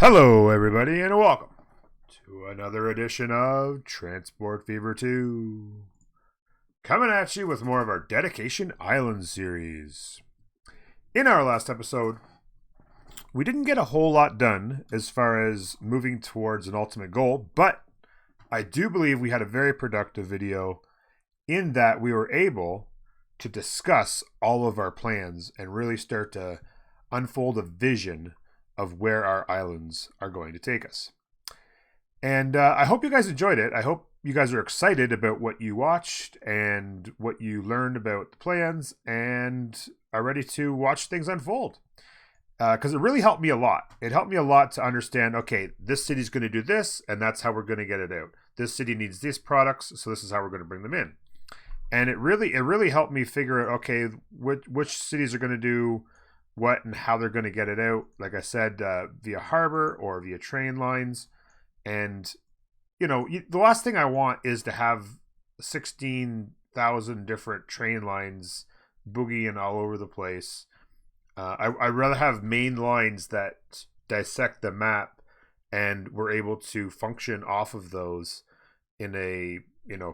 Hello, everybody, and welcome to another edition of Transport Fever 2. Coming at you with more of our Dedication Island series. In our last episode, we didn't get a whole lot done as far as moving towards an ultimate goal, but I do believe we had a very productive video in that we were able to discuss all of our plans and really start to unfold a vision of where our islands are going to take us. And I hope you guys enjoyed it. I hope you guys are excited about what you watched and what you learned about the plans and are ready to watch things unfold. Because it really helped me a lot. It helped me a lot to understand, okay, this city's going to do this, and that's how we're going to get it out. This city needs these products, so this is how we're going to bring them in. And it really helped me figure out, okay, which cities are going to do what and how they're going to get it out. Like I said, via harbor or via train lines. And, you know, the last thing I want is to have 16,000 different train lines boogieing all over the place. I'd rather have main lines that dissect the map and we're able to function off of those in a,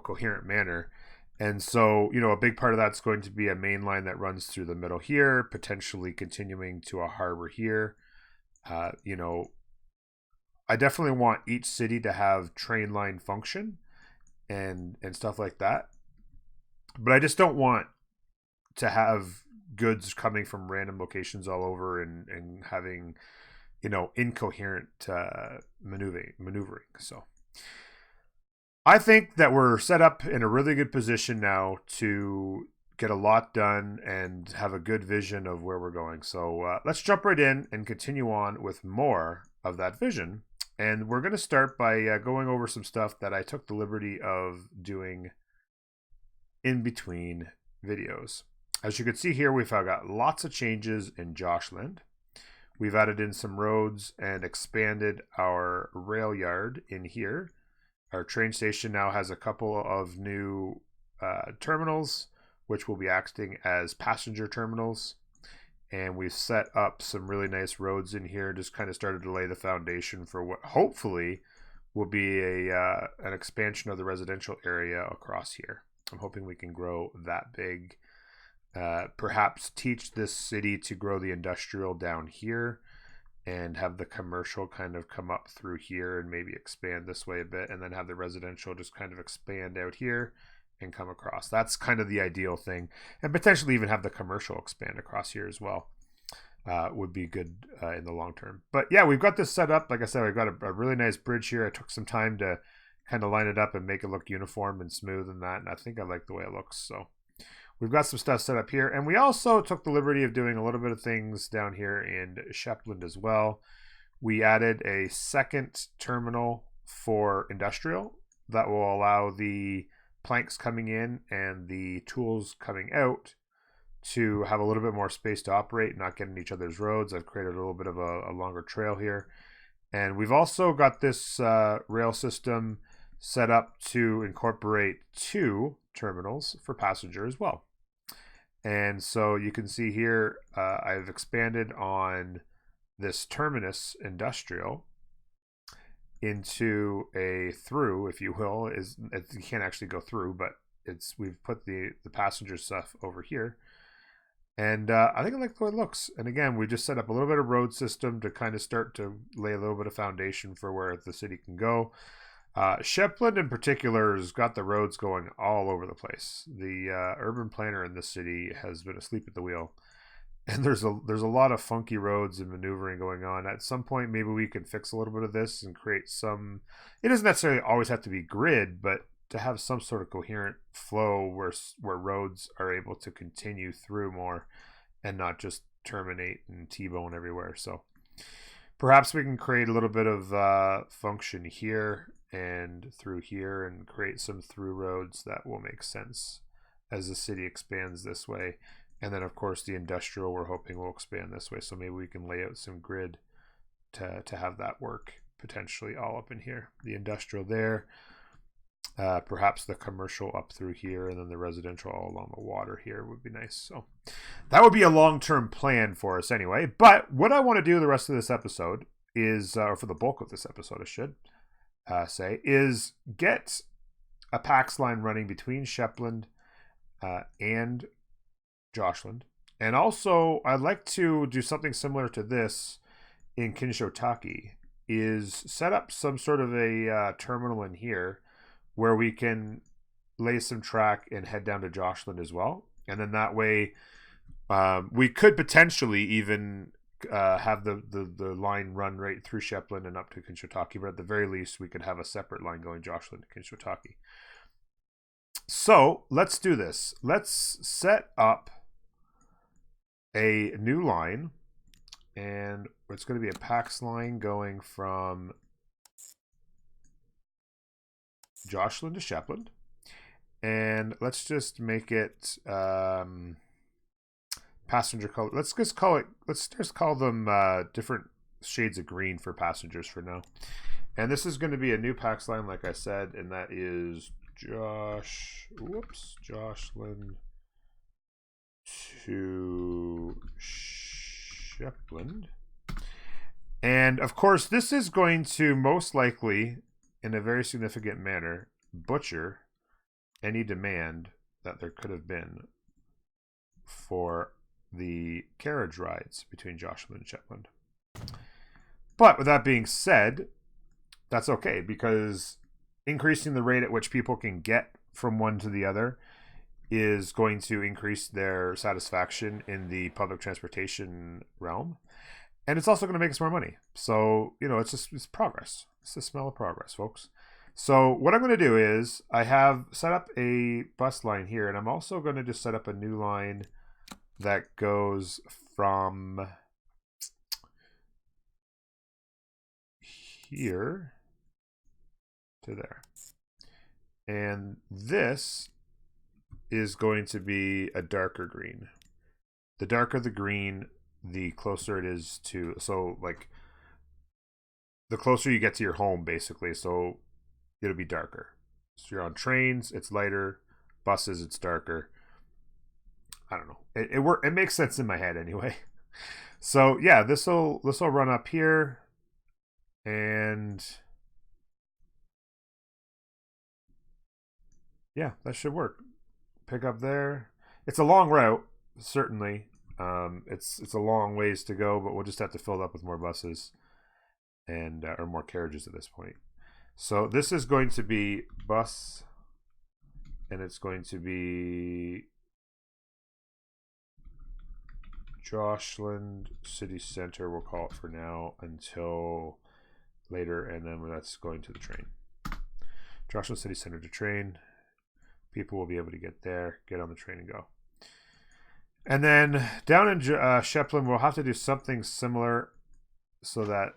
coherent manner. And so, a big part of that's going to be a main line that runs through the middle here, potentially continuing to a harbor here. I definitely want each city to have train line function and stuff like that. But I just don't want to have goods coming from random locations all over and having, incoherent maneuvering. So I think that we're set up in a really good position now to get a lot done and have a good vision of where we're going. So let's jump right in and continue on with more of that vision. And we're going to start by going over some stuff that I took the liberty of doing in between videos. As you can see here, we've got lots of changes in Joshland. We've added in some roads and expanded our rail yard in here. Our train station now has a couple of new terminals, which will be acting as passenger terminals. And we've set up some really nice roads in here, just kind of started to lay the foundation for what hopefully will be an expansion of the residential area across here. I'm hoping we can grow that big. Perhaps teach this city to grow the industrial down here and have the commercial kind of come up through here and maybe expand this way a bit, and then have the residential just kind of expand out here and come across. That's kind of the ideal thing. And potentially even have the commercial expand across here as well. Would be good in the long term. But yeah, we've got this set up. Like I said, we've got a really nice bridge here. I took some time to kind of line it up and make it look uniform and smooth and that, and I think I like the way it looks. So we've got some stuff set up here. And we also took the liberty of doing a little bit of things down here in Shepland as well. We added a second terminal for industrial that will allow the planks coming in and the tools coming out to have a little bit more space to operate, not get in each other's roads. I've created a little bit of a longer trail here. And we've also got this rail system set up to incorporate 2 terminals for passenger as well. And so you can see here, I've expanded on this terminus industrial into a through, if you will. You can't actually go through, but we've put the passenger stuff over here. And I think I like the way it looks. And again, we just set up a little bit of road system to kind of start to lay a little bit of foundation for where the city can go. Shepland in particular has got the roads going all over the place. The urban planner in this city has been asleep at the wheel, and there's a lot of funky roads and maneuvering going on. At some point, maybe we can fix a little bit of this and create some. It doesn't necessarily always have to be grid, but to have some sort of coherent flow where roads are able to continue through more and not just terminate and T-bone everywhere. So perhaps we can create a little bit of function here and through here and create some through roads that will make sense as the city expands this way. And then of course the industrial we're hoping will expand this way. So maybe we can lay out some grid to have that work potentially all up in here. The industrial there, perhaps the commercial up through here, and then the residential all along the water here would be nice. So that would be a long-term plan for us anyway. But what I want to do the rest of this episode is, or for the bulk of this episode, I should say, is get a PAX line running between Shepland and Joshland. And also, I'd like to do something similar to this in Kinshotaki, is set up some sort of a terminal in here where we can lay some track and head down to Joshland as well. And then that way, we could potentially even have the line run right through Shepland and up to Kinshotaki, but at the very least, we could have a separate line going Joshland to Kinshotaki. So let's do this. Let's set up a new line, and it's going to be a PAX line going from Joshland to Shepland. And let's just make it passenger color. Let's just call them different shades of green for passengers for now. And this is going to be a new PAX line, like I said, and that is Joshland to Shepland. And of course, this is going to most likely, in a very significant manner, butcher any demand that there could have been for the carriage rides between Joshland and Shepland. But with that being said, that's okay, because increasing the rate at which people can get from one to the other is going to increase their satisfaction in the public transportation realm. And it's also going to make us more money. So, it's progress. It's the smell of progress, folks. So what I'm going to do is I have set up a bus line here, and I'm also going to just set up a new line that goes from here to there. And this is going to be a darker green. The darker the green, the closer it is to, so like the closer you get to your home, basically. So it'll be darker. So you're on trains, it's lighter. Buses, it's darker. I don't know. It makes sense in my head anyway. So yeah, this'll run up here, and yeah, that should work. Pick up there. It's a long route, certainly. It's a long ways to go, but we'll just have to fill it up with more buses and or more carriages at this point. So this is going to be bus, and it's going to be Joshland City Center, we'll call it for now, until later, and then that's going to the train. Joshland City Center to train. People will be able to get there, get on the train, and go. And then down in Shepland, we'll have to do something similar so that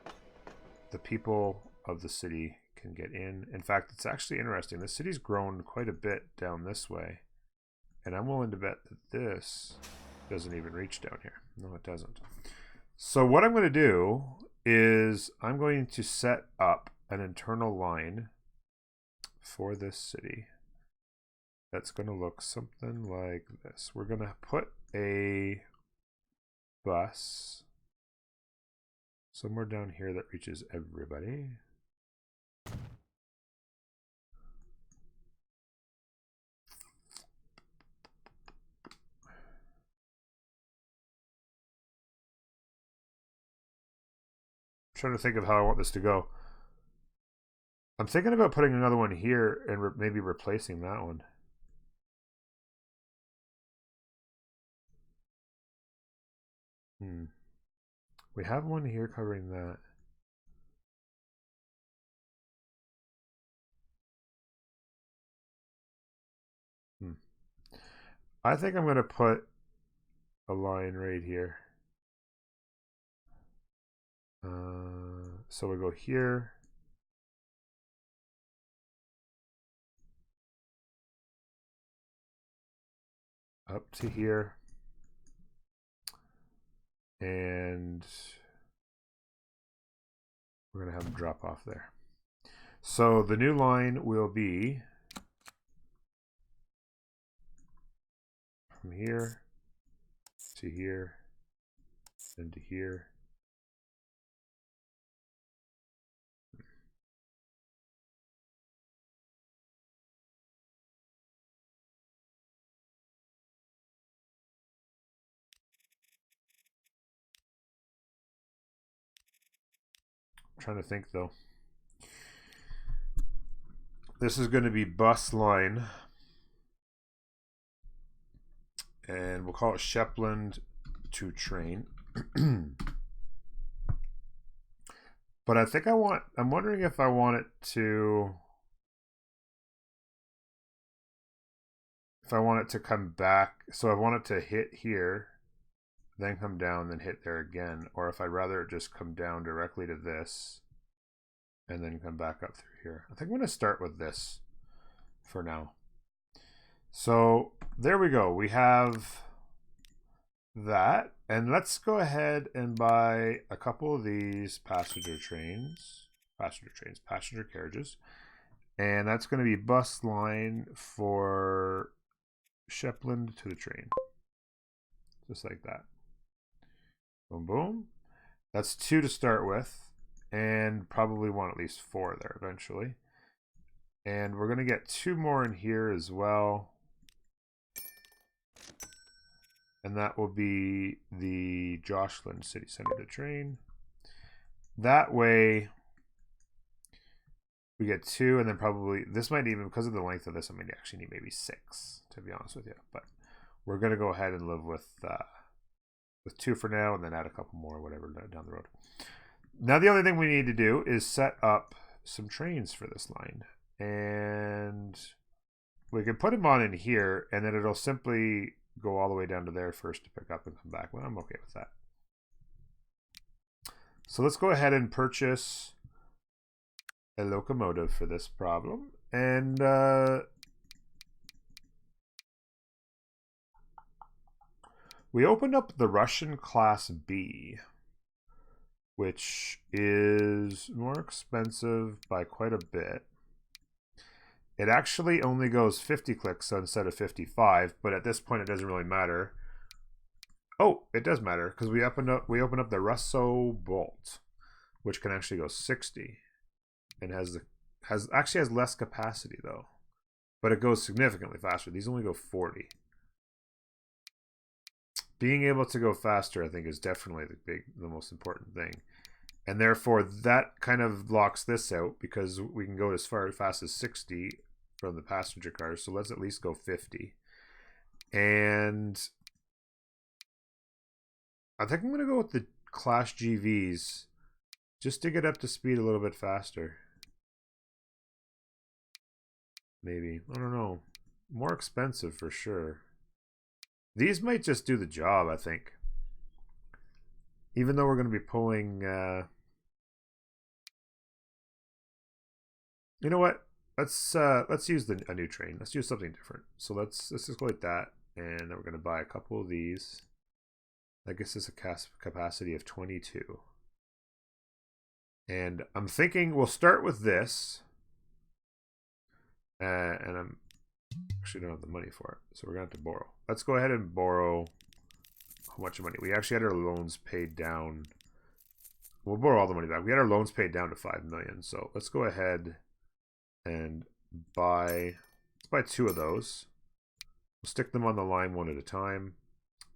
the people of the city can get in. In fact, it's actually interesting. The city's grown quite a bit down this way, and I'm willing to bet that this doesn't even reach down here. No, it doesn't. So what I'm going to do is I'm going to set up an internal line for this city that's going to look something like this. We're going to put a bus somewhere down here that reaches everybody. Trying to think of how I want this to go. I'm thinking about putting another one here and maybe replacing that one. We have one here covering that. I think I'm going to put a line right here. So we go here. Up to here. And we're going to have them drop off there. So the new line will be from here to here and to here trying to think though. This is going to be bus line. And we'll call it Shepland to train. But I think I'm wondering if I want it to, come back. So I want it to hit here, then come down, then hit there again. Or if I'd rather it just come down directly to this and then come back up through here. I think I'm going to start with this for now. So there we go. We have that. And let's go ahead and buy a couple of these passenger carriages. And that's going to be bus line for Shepland to the train. Just like that. Boom, boom. That's 2 to start with. And probably want at least 4 there eventually. And we're going to get 2 more in here as well. And that will be the Joshland City Center to train. That way, we get 2, and then probably, this might even, because of the length of this, I might actually need maybe 6, to be honest with you. But we're going to go ahead and live with 2 for now, and then add a couple more, whatever, down the road. Now, the only thing we need to do is set up some trains for this line. And we can put them on in here, and then it'll simply go all the way down to there first to pick up and come back. Well, I'm okay with that. So let's go ahead and purchase a locomotive for this problem. And we opened up the Russian Class B, which is more expensive by quite a bit. It actually only goes 50 clicks so instead of 55, but at this point it doesn't really matter. Oh, it does matter because we open up the Russo Bolt, which can actually go 60, and has less capacity though, but it goes significantly faster. These only go 40. Being able to go faster, I think, is definitely the most important thing. And therefore, that kind of locks this out because we can go as fast as 60 from the passenger cars. So let's at least go 50. And I think I'm going to go with the Class GVs just to get up to speed a little bit faster. Maybe. I don't know. More expensive for sure. These might just do the job, I think. Even though we're going to be pulling... You know what? Let's use a new train. Let's use something different. So let's just go like that, and then we're going to buy a couple of these. That gives us a capacity of 22. And I'm thinking we'll start with this. And I'm actually don't have the money for it, so we're going to have to borrow. Let's go ahead and borrow how much money? We actually had our loans paid down. We'll borrow all the money back. We had our loans paid down to 5 million. So let's go ahead and buy 2 of those. We'll stick them on the line one at a time.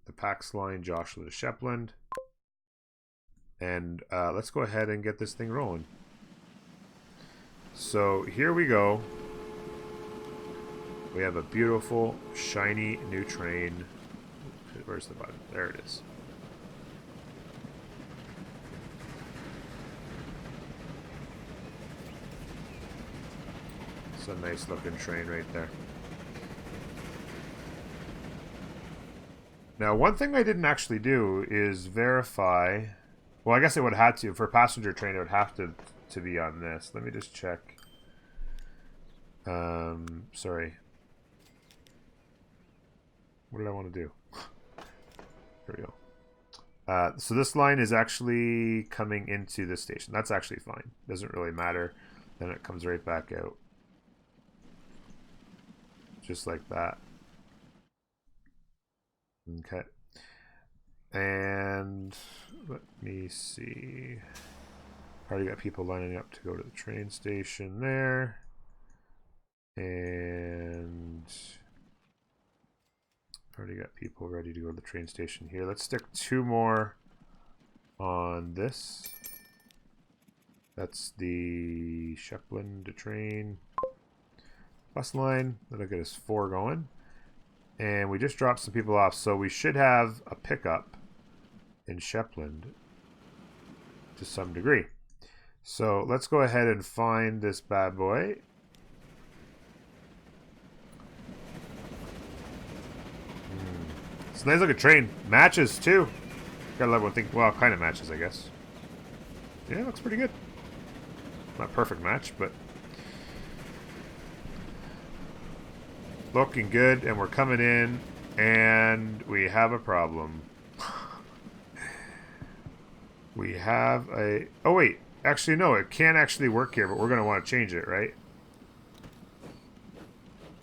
The Pax line, Joshua to Shepland. And let's go ahead and get this thing rolling. So here we go. We have a beautiful, shiny new train. Where's the button? There it is. It's a nice looking train right there. Now, one thing I didn't actually do is verify. Well, I guess it would have to. For a passenger train, it would have to be on this. Let me just check. Sorry. What did I want to do? There we go. So this line is actually coming into this station. That's actually fine. Doesn't really matter. Then it comes right back out. Just like that. Okay. And let me see. Already got people lining up to go to the train station there. And already got people ready to go to the train station here. Let's stick 2 more on this. That's the Shepland train bus line. That'll get us 4 going. And we just dropped some people off, so we should have a pickup in Shepland to some degree. So let's go ahead and find this bad boy. It's a nice looking train. Matches too. Gotta love one thing. Well, kind of matches, I guess. Yeah, it looks pretty good. Not a perfect match, but looking good. And we're coming in, and we have a problem. We have a... Oh, wait. Actually, no. It can't actually work here, but we're going to want to change it, right?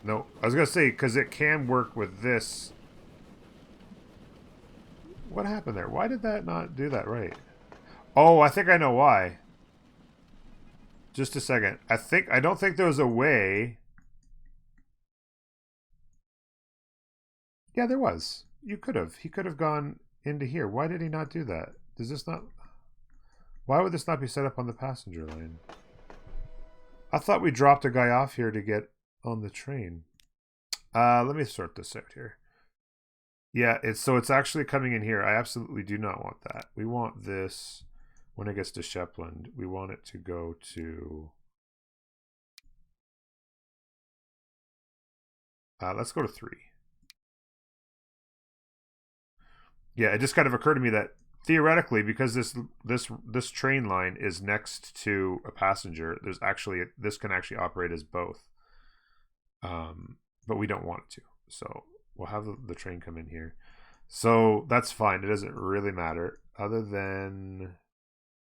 No. I was going to say, because it can work with this. What happened there? Why did that not do that right? Oh, I think I know why. Just a second. I don't think there was a way. Yeah, there was. You could have. He could have gone into here. Why did he not do that? Does this not... Why would this not be set up on the passenger lane? I thought we dropped a guy off here to get on the train. Let me sort this out here. Yeah, it's actually coming in here. I absolutely do not want that. We want this when it gets to Shepland. We want it to go to... let's go to 3. Yeah, it just kind of occurred to me that theoretically, because this train line is next to a passenger, this can actually operate as both. But we don't want it to. So we'll have the train come in here. So that's fine. It doesn't really matter. Other than...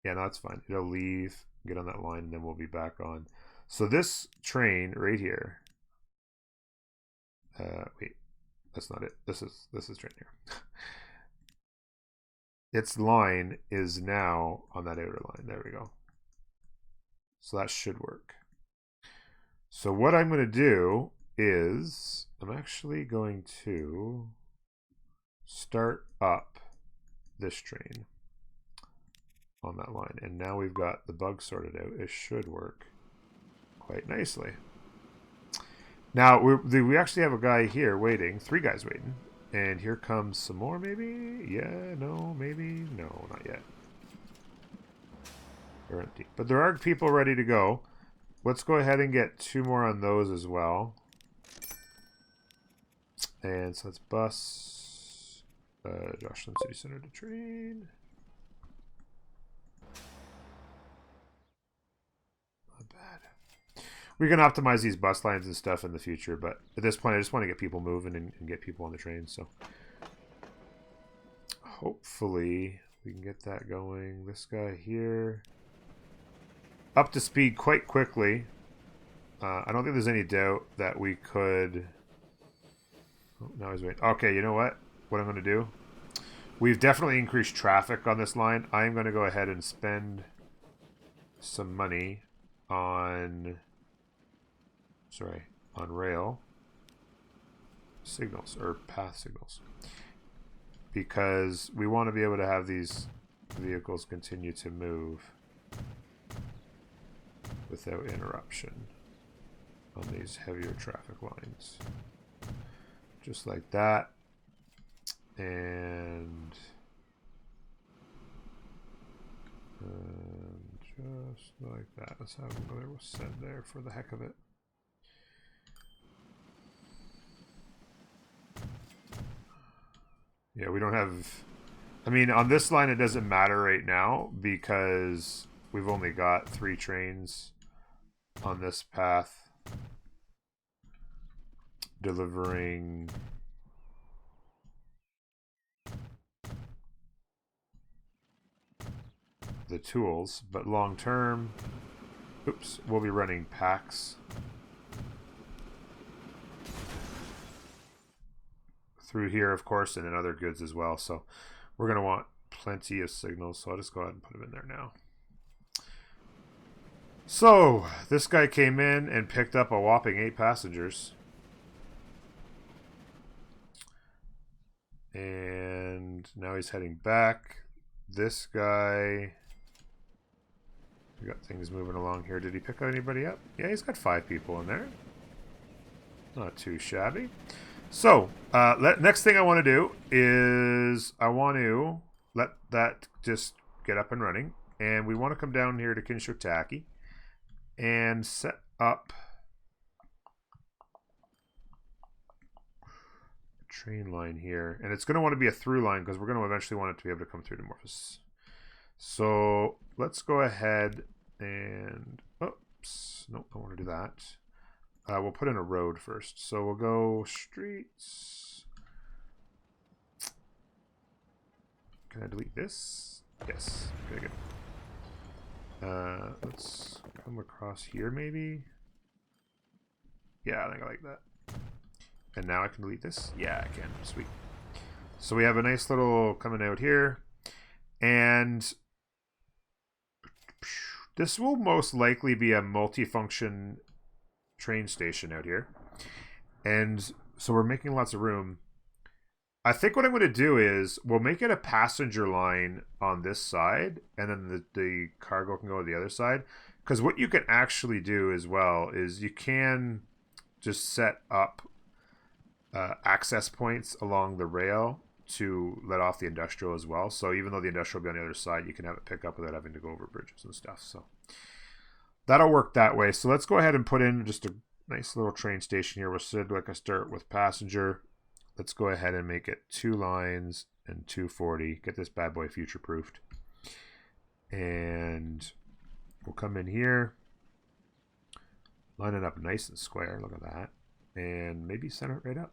Yeah, no, that's fine. It'll leave, get on that line, and then we'll be back on. So this train right here... wait. That's not it. This is train here. Its line is now on that outer line. There we go. So that should work. So what I'm going to do is I'm actually going to start up this train on that line. And now we've got the bug sorted out. It should work quite nicely. Now, we actually have a guy here waiting. 3 guys waiting. And here comes some more, maybe? Yeah, no, maybe? No, not yet. They're empty. But there are people ready to go. Let's go ahead and get 2 more on those as well. And so let's bus Joshland City Center to train. Not bad. We can optimize these bus lines and stuff in the future, but at this point I just want to get people moving and get people on the train, so hopefully we can get that going. This guy here up to speed quite quickly. I don't think there's any doubt that we could... Oh, now he's waiting. Okay, you know what? What I'm going to do? We've definitely increased traffic on this line. I'm going to go ahead and spend some money on... Sorry, on rail signals, or path signals. Because we want to be able to have these vehicles continue to move without interruption on these heavier traffic lines. Just like that. And just like that. Let's have another set there for the heck of it. Yeah, we don't have... I mean, on this line it doesn't matter right now because we've only got 3 trains on this path delivering the tools, but long term, oops, we'll be running packs through here, of course, and in other goods as well. So we're going to want plenty of signals. So I'll just go ahead and put them in there now. So this guy came in and picked up a whopping 8 passengers. And now he's heading back. This guy We got things moving along here. Did he pick anybody up? Yeah, he's got 5 people in there. Not too shabby. So, next thing I want to do is I want to let that just get up and running. And we want to come down here to Kinshotaki and set up a train line here. And it's going to want to be a through line because we're going to eventually want it to be able to come through to Morphos. So let's go ahead and, oops, nope, I don't want to do that. We'll put in a road first. So we'll go streets. Can I delete this? Yes. Okay, good. Let's come across here maybe. Yeah, I think I like that. And now I can delete this? Yeah, I can. Sweet. So we have a nice little coming out here. And this will most likely be a multifunction train station out here. And so we're making lots of room. I think what I'm going to do is we'll make it a passenger line on this side, and then the cargo can go to the other side. Because what you can actually do as well is you can just set up access points along the rail to let off the industrial as well. So even though the industrial will be on the other side, you can have it pick up without having to go over bridges and stuff. So that'll work that way. So let's go ahead and put in just a nice little train station here. We'll said like I start with passenger. Let's go ahead and make it 2 lines and 240. Get this bad boy future proofed. And we'll come in here. Line it up nice and square. Look at that. And maybe center it right up.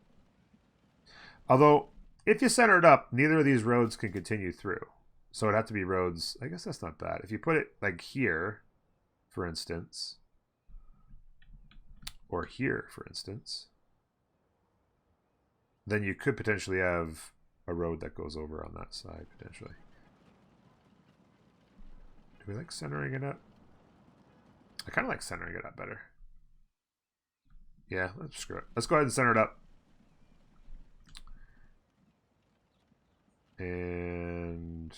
Although, if you center it up, neither of these roads can continue through. So it'd have to be roads. I guess that's not bad. If you put it like here, for instance, or here, for instance, then you could potentially have a road that goes over on that side, potentially. Do we like centering it up? I kind of like centering it up better. Yeah, let's screw it. Let's go ahead and center it up. And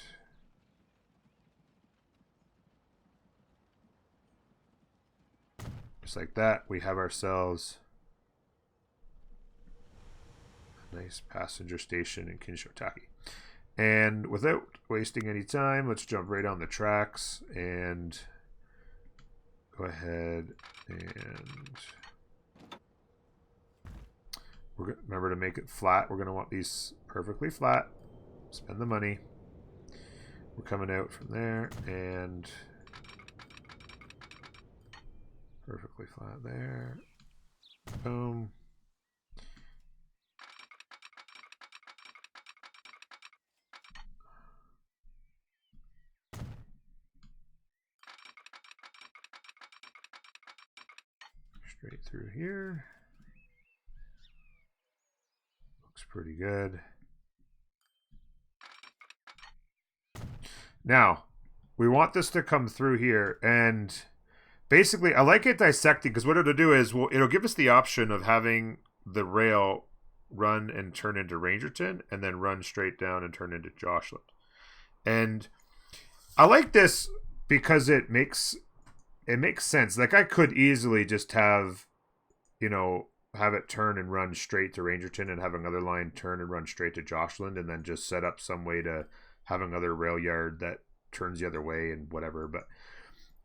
just like that, we have ourselves a nice passenger station in Kinshotaki. And without wasting any time, let's jump right on the tracks and go ahead and remember to make it flat. We're going to want these perfectly flat. Spend the money. We're coming out from there and perfectly flat there. Boom. Straight through here. Looks pretty good. Now, we want this to come through here, and basically, I like it dissecting, because what it'll do is, it'll give us the option of having the rail run and turn into Rangerton, and then run straight down and turn into Joshland. And I like this because it makes sense. Like, I could easily just have, have it turn and run straight to Rangerton and have another line turn and run straight to Joshland, and then just set up some way to have another rail yard that turns the other way and whatever. But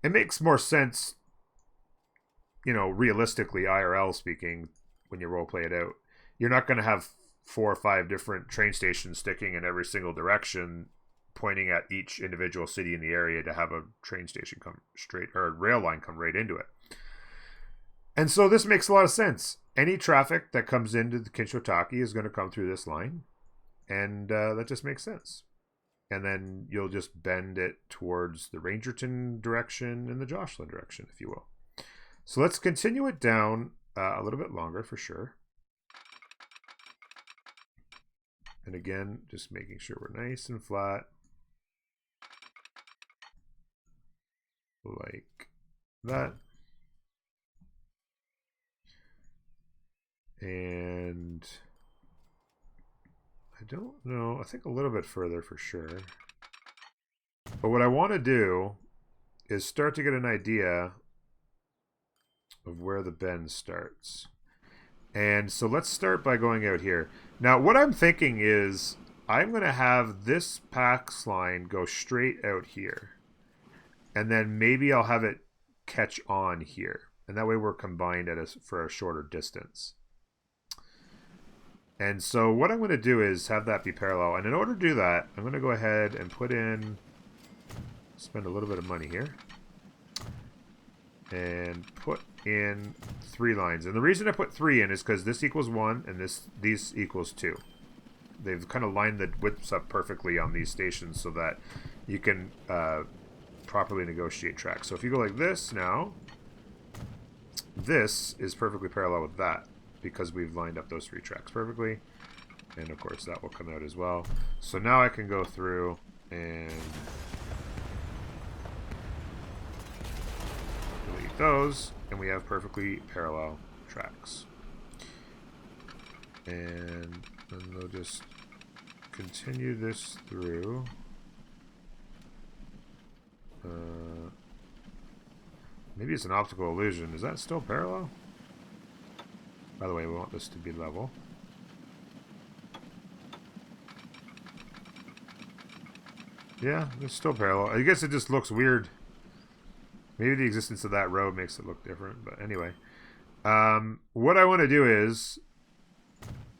it makes more sense, realistically, IRL speaking, when you role play it out. You're not going to have 4 or 5 different train stations sticking in every single direction, pointing at each individual city in the area to have a train station come straight, or a rail line come right into it. And so this makes a lot of sense. Any traffic that comes into the Kinshotaki is going to come through this line, and that just makes sense. And then you'll just bend it towards the Rangerton direction and the Joshland direction, if you will. So let's continue it down a little bit longer for sure. And again, just making sure we're nice and flat. Like that. And I don't know. I think a little bit further for sure. But what I want to do is start to get an idea of where the bend starts. And so let's start by going out here. Now, what I'm thinking is I'm going to have this PAX line go straight out here. And then maybe I'll have it catch on here. And that way we're combined for a shorter distance. And so what I'm going to do is have that be parallel. And in order to do that, I'm going to go ahead and spend a little bit of money here. And put in 3 lines. And the reason I put 3 in is because this equals 1 and these equals 2. They've kind of lined the widths up perfectly on these stations so that you can properly negotiate tracks. So if you go like this now, this is perfectly parallel with that because we've lined up those 3 tracks perfectly. And of course that will come out as well. So now I can go through and delete those, and we have perfectly parallel tracks. And then we'll just continue this through. Maybe it's an optical illusion. Is that still parallel? By the way, we want this to be level. Yeah, it's still parallel. I guess it just looks weird. Maybe the existence of that road makes it look different. But anyway, what I want to do is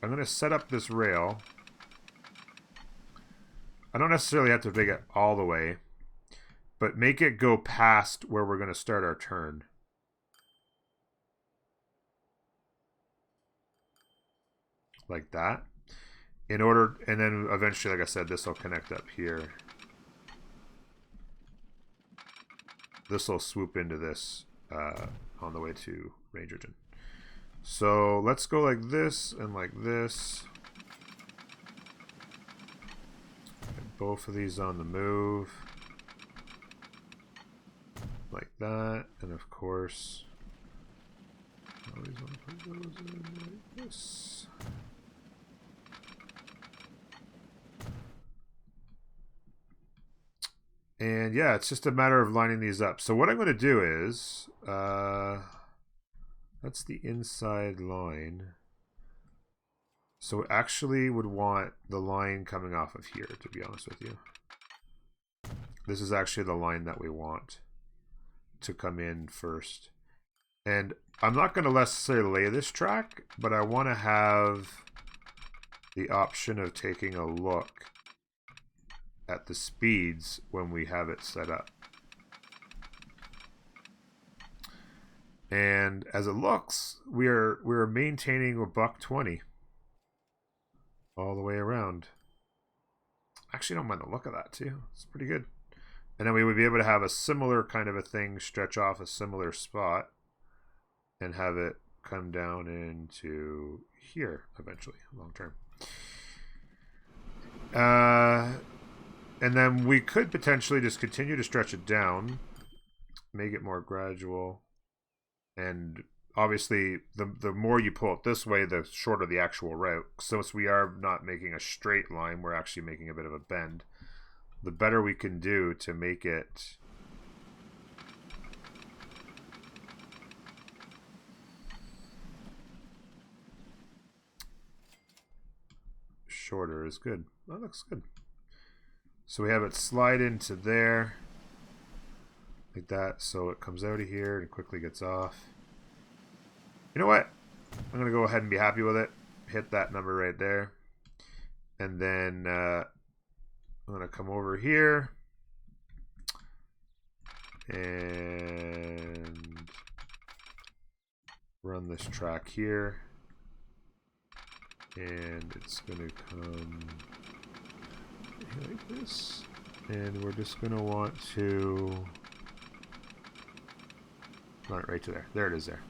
I'm going to set up this rail. I don't necessarily have to take it all the way, but make it go past where we're going to start our turn. Like that. In order, and then eventually, like I said, this will connect up here. This will swoop into this on the way to Rangerton. So let's go like this and like this. Get both of these on the move. Like that. And of course, always want to put those in like this. And yeah, it's just a matter of lining these up. So what I'm going to do is, that's the inside line. So actually would want the line coming off of here, to be honest with you. This is actually the line that we want to come in first. And I'm not going to necessarily lay this track, but I want to have the option of taking a look at the speeds when we have it set up. And as it looks, we're maintaining a $120 all the way around. Actually, I don't mind the look of that too. It's pretty good. And then we would be able to have a similar kind of a thing stretch off a similar spot and have it come down into here eventually, long term. And then we could potentially just continue to stretch it down, make it more gradual. And obviously, the more you pull it this way, the shorter the actual route. Since we are not making a straight line, we're actually making a bit of a bend. The better we can do to make it shorter is good. That looks good. So we have it slide into there like that, so it comes out of here and quickly gets off. You know what? I'm going to go ahead and be happy with it. Hit that number right there. And then I'm going to come over here and run this track here. And it's going to come like this. And we're just going to want to run it right to there. There it is there.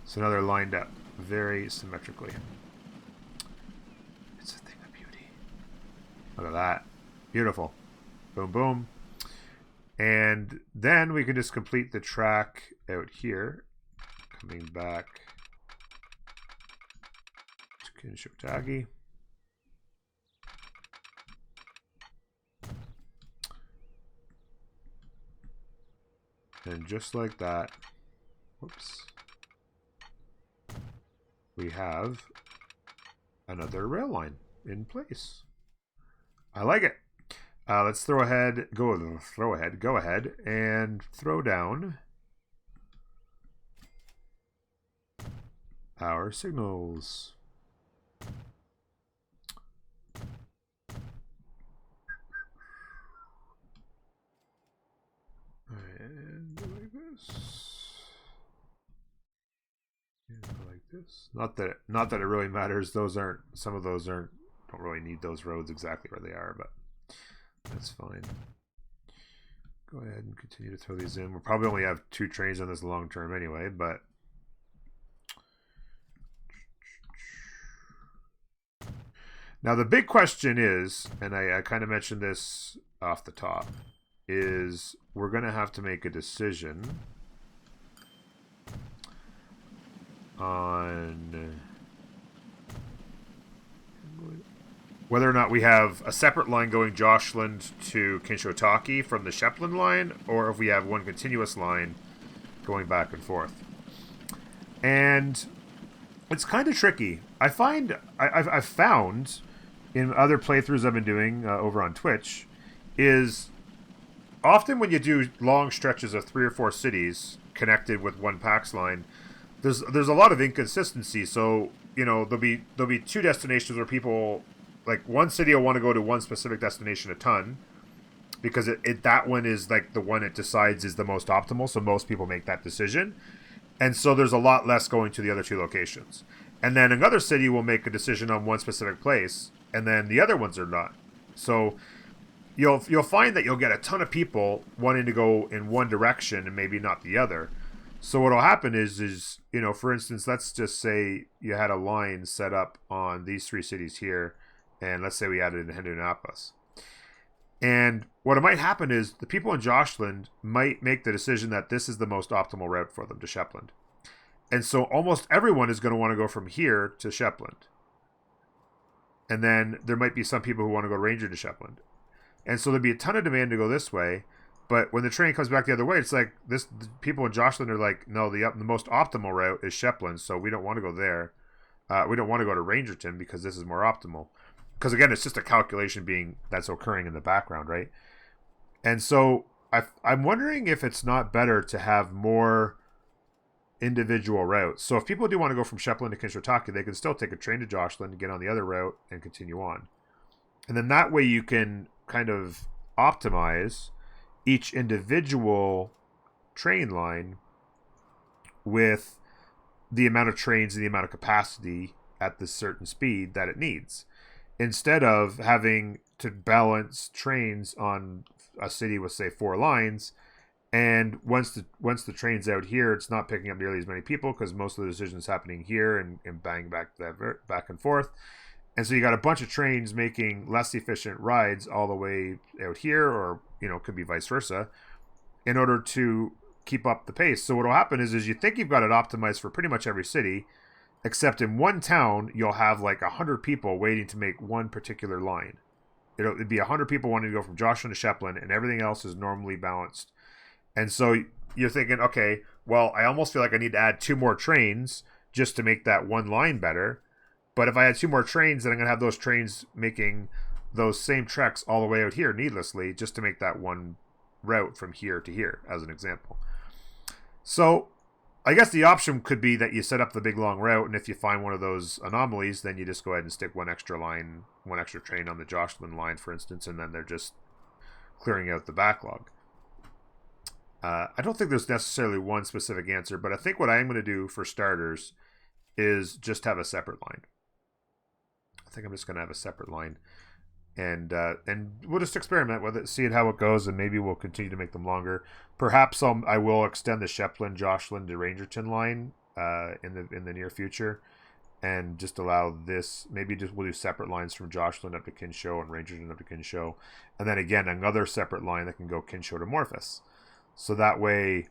So now they're lined up very symmetrically. It's a thing of beauty. Look at that. Beautiful. Boom, boom. And then we can just complete the track out here. Coming back to Kinshotagi. And just like that, whoops, we have another rail line in place. I like it. Let's go ahead and throw down our signals. And like this. And like this. Not that it really matters. Some of those don't really need those roads exactly where they are, but that's fine. Go ahead and continue to throw these in. We'll probably only have 2 trains on this long term anyway, but now the big question is, and I kind of mentioned this off the top, is we're going to have to make a decision on whether or not we have a separate line going Joshland to Kinshotaki from the Shepland line, or if we have one continuous line going back and forth. And it's kind of tricky. I've found in other playthroughs I've been doing over on Twitch is often when you do long stretches of 3 or 4 cities connected with one PAX line, there's a lot of inconsistency. So, you know, there'll be 2 destinations where people, like, one city will want to go to one specific destination a ton because that one is like the one it decides is the most optimal, so most people make that decision. And so there's a lot less going to the other 2 locations. And then another city will make a decision on one specific place, and then the other ones are not. So you'll find that you'll get a ton of people wanting to go in one direction and maybe not the other. So what'll happen is you know, for instance, let's just say you had a line set up on these 3 cities here, and let's say we added in Indianapolis. And what might happen is the people in Joshland might make the decision that this is the most optimal route for them to Shepland. And so almost everyone is going to want to go from here to Shepland. And then there might be some people who want to go Ranger to Shepland. And so there'd be a ton of demand to go this way. But when the train comes back the other way, it's like the people in Joshland are like, no, the most optimal route is Shepland, so we don't want to go there. We don't want to go to Rangerton because this is more optimal. Because again, it's just a calculation that's occurring in the background, right? And so I'm wondering if it's not better to have more individual routes. So if people do want to go from Shepland to Kinshotaki, they can still take a train to Joshland and get on the other route and continue on. And then that way you can kind of optimize each individual train line with the amount of trains and the amount of capacity at the certain speed that it needs, instead of having to balance trains on a city with, say, 4 lines. And once the train's out here, it's not picking up nearly as many people because most of the decisions happening here and bang back and forth. And so you got a bunch of trains making less efficient rides all the way out here, or, you know, could be vice versa, in order to keep up the pace. So what will happen is you think you've got it optimized for pretty much every city, except in one town, you'll have like 100 people waiting to make one particular line. It'd be 100 people wanting to go from Joshland to Shepland, and everything else is normally balanced. And so you're thinking, okay, well, I almost feel like I need to add 2 more trains just to make that one line better. But if I had 2 more trains, then I'm going to have those trains making those same treks all the way out here needlessly just to make that one route from here to here, as an example. So I guess the option could be that you set up the big long route, and if you find one of those anomalies, then you just go ahead and stick one extra train on the Joshland line, for instance, and then they're just clearing out the backlog. I don't think there's necessarily one specific answer, but I think what I am going to do for starters is just have a separate line. I think I'm just going to have a separate line, and we'll just experiment with it, see how it goes, and maybe we'll continue to make them longer. Perhaps I will extend the Shepland, Joshland to Rangerton line in the near future, and just allow this. Maybe we'll do separate lines from Joshland up to Kinshow and Rangerton up to Kinshow, and then again another separate line that can go Kinshow to Morphus. So that way,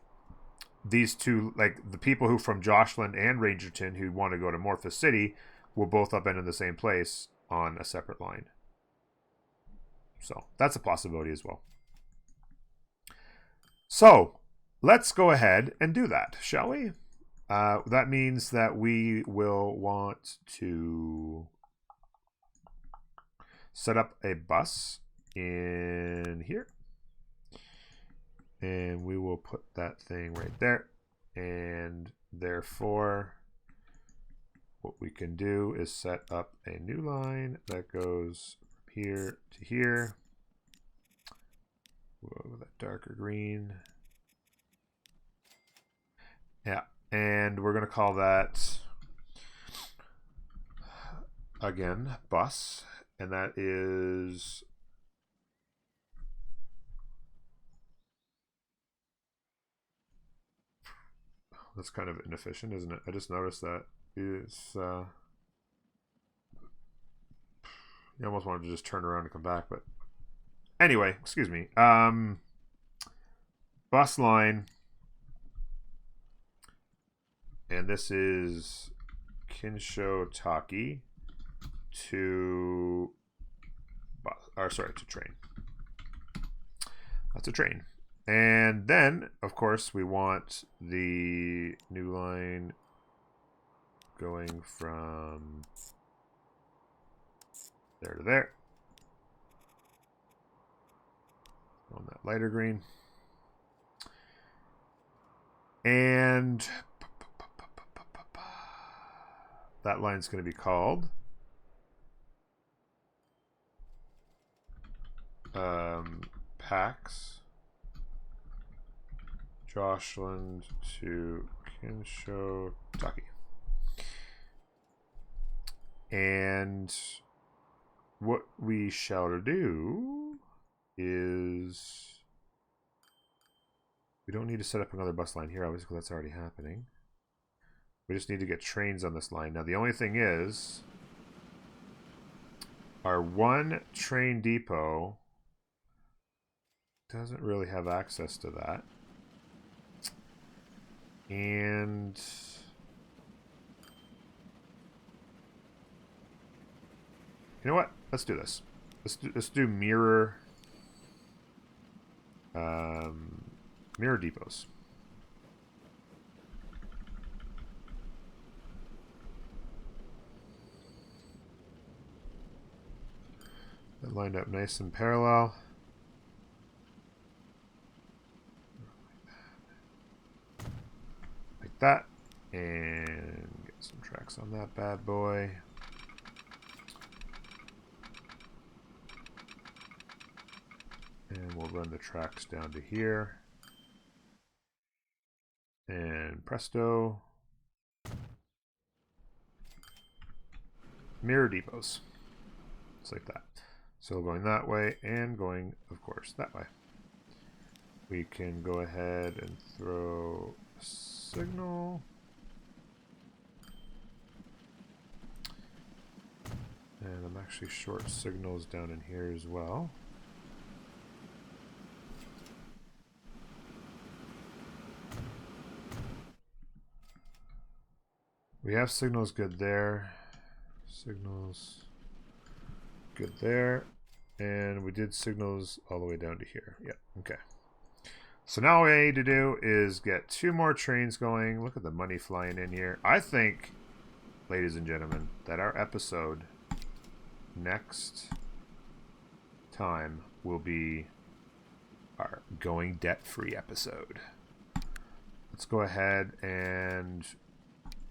these 2, like the people who from Joshland and Rangerton who want to go to Morphus City, will both upend in the same place on a separate line. So that's a possibility as well. So let's go ahead and do that, shall we? That means that we will want to set up a bus in here. And we will put that thing right there. And therefore, what we can do is set up a new line that goes from here to here. Whoa, that darker green. Yeah, and we're going to call that, again, bus. And that is that's kind of inefficient, isn't it? I just noticed that it's you almost wanted to just turn around and come back, but anyway, excuse me. Bus line, and this is Kinsho Taki to bus, or sorry, to train. That's a train. And then, of course, we want the new line going from there to there. On that lighter green. And that line's going to be called Pax Joshland to Kinsho Taki. And what we shall do is we don't need to set up another bus line here, obviously, because that's already happening. We just need to get trains on this line. Now, the only thing is our one train depot doesn't really have access to that. And you know what? Let's do this. Let's do mirror mirror depots. That lined up nice and parallel. Like that. And get some tracks on that bad boy. And we'll run the tracks down to here. And presto. Mirror depots. Just like that. So going that way and going, of course, that way. We can go ahead and throw a signal. And I'm actually short signals down in here as well. We have signals good there. Signals good there. And we did signals all the way down to here. Yep, okay. So now what I need to do is get 2 more trains going. Look at the money flying in here. I think, ladies and gentlemen, that our episode next time will be our going debt-free episode. Let's go ahead and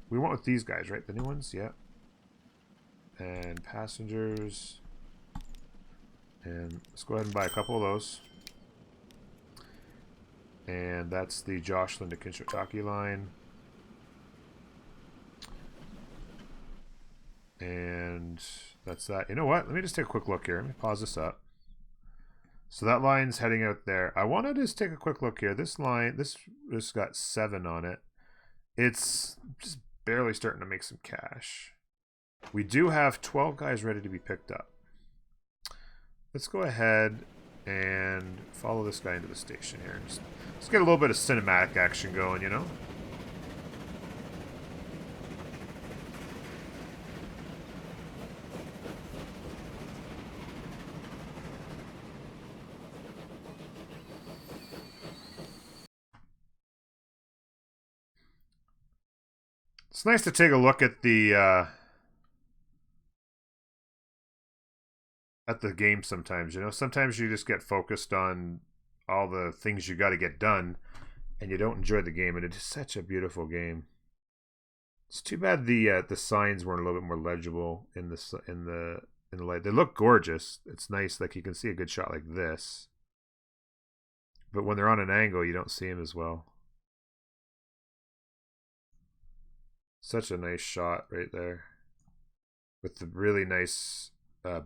we went with these guys, right? The new ones? Yeah. And passengers. And let's go ahead and buy a couple of those. And that's the Joshland to Kinsho Taki line. And that's that. You know what? Let me just take a quick look here. Let me pause this up. So that line's heading out there. I want to just take a quick look here. This line, this got 7 on it. It's just barely starting to make some cash. We do have 12 guys ready to be picked up. Let's go ahead and follow this guy into the station here. Let's get a little bit of cinematic action going, you know? It's nice to take a look at the game sometimes, you know. Sometimes you just get focused on all the things you got to get done, and you don't enjoy the game. And it is such a beautiful game. It's too bad the signs weren't a little bit more legible in the light. They look gorgeous. It's nice, like you can see a good shot like this, but when they're on an angle, you don't see them as well. Such a nice shot right there, with the really nice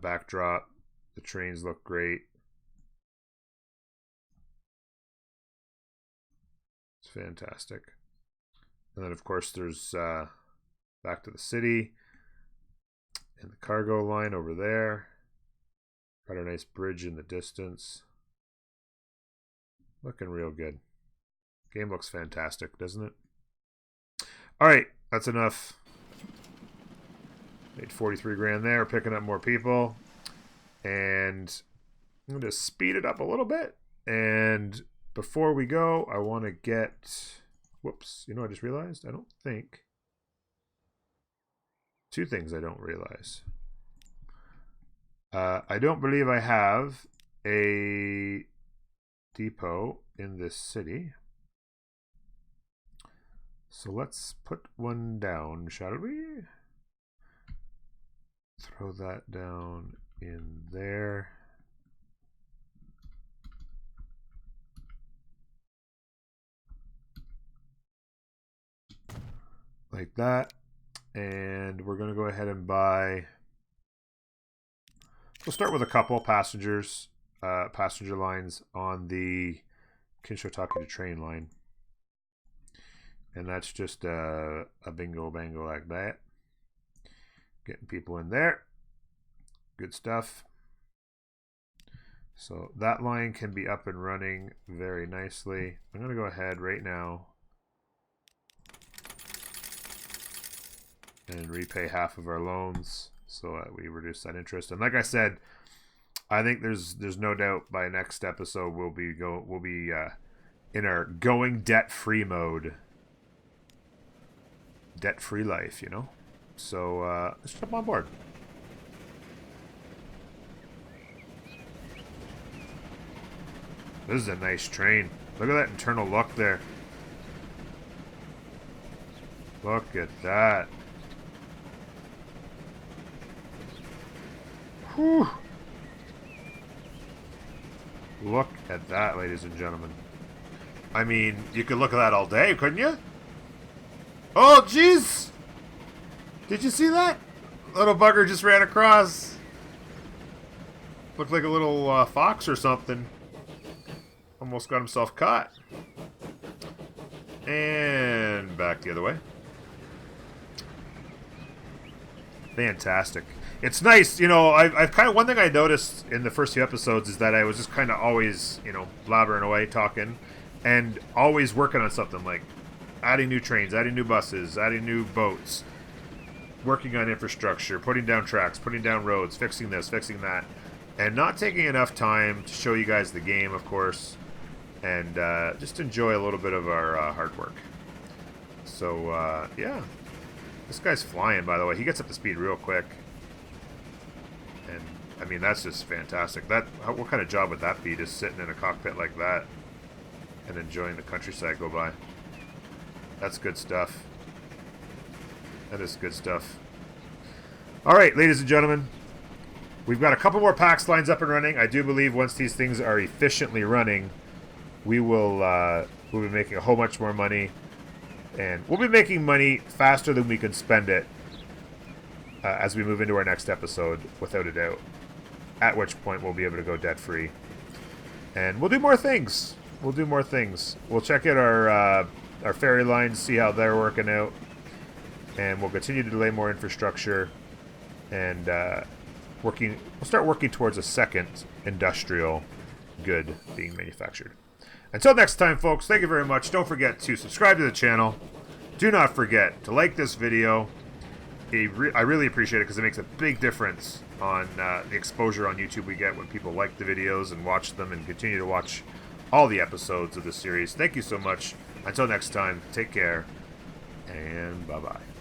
backdrop. The trains look great. It's fantastic. And then, of course, there's back to the city and the cargo line over there. Got a nice bridge in the distance. Looking real good. Game looks fantastic, doesn't it? All right, that's enough. Made 43 grand there, picking up more people. And I'm going to speed it up a little bit. And before we go, I want to get... Whoops, you know what I just realized? I don't think... Two things I don't realize. I don't believe I have a depot in this city. So let's put one down, shall we? Throw that down in there. Like that. And we're going to go ahead and buy... We'll start with a couple passenger lines on the Kinshotaki to train line. And that's just a bingo bango like that. Getting people in there. Good stuff. So that line can be up and running very nicely. I'm going to go ahead right now and repay half of our loans so that we reduce that interest. And like I said, I think there's no doubt by next episode we'll be in our going debt-free mode. Debt-free life, you know. So let's jump on board. This is a nice train. Look at that internal look there. Look at that. Whew. Look at that, ladies and gentlemen. I mean, you could look at that all day, couldn't you? Oh, jeez! Did you see that? Little bugger just ran across. Looked like a little fox or something. Almost got himself caught. And back the other way. Fantastic. It's nice, you know, I've kind of, one thing I noticed in the first few episodes is that I was just kind of always, you know, blabbering away, talking, and always working on something like adding new trains, adding new buses, adding new boats, working on infrastructure, putting down tracks, putting down roads, fixing this, fixing that, and not taking enough time to show you guys the game, of course, and just enjoy a little bit of our hard work. So, yeah. This guy's flying, by the way. He gets up to speed real quick. And, I mean, that's just fantastic. What kind of job would that be, just sitting in a cockpit like that and enjoying the countryside go by? That's good stuff. That is good stuff. All right, ladies and gentlemen. We've got a couple more PAX lines up and running. I do believe once these things are efficiently running, we'll be making a whole bunch more money. And we'll be making money faster than we can spend it as we move into our next episode, without a doubt. At which point we'll be able to go debt-free. And we'll do more things. We'll do more things. We'll check out our ferry lines, see how they're working out. And we'll continue to lay more infrastructure. And we'll start working towards a second industrial good being manufactured. Until next time, folks, thank you very much. Don't forget to subscribe to the channel. Do not forget to like this video. I really appreciate it because it makes a big difference on the exposure on YouTube we get when people like the videos and watch them and continue to watch all the episodes of this series. Thank you so much. Until next time, take care, and bye-bye.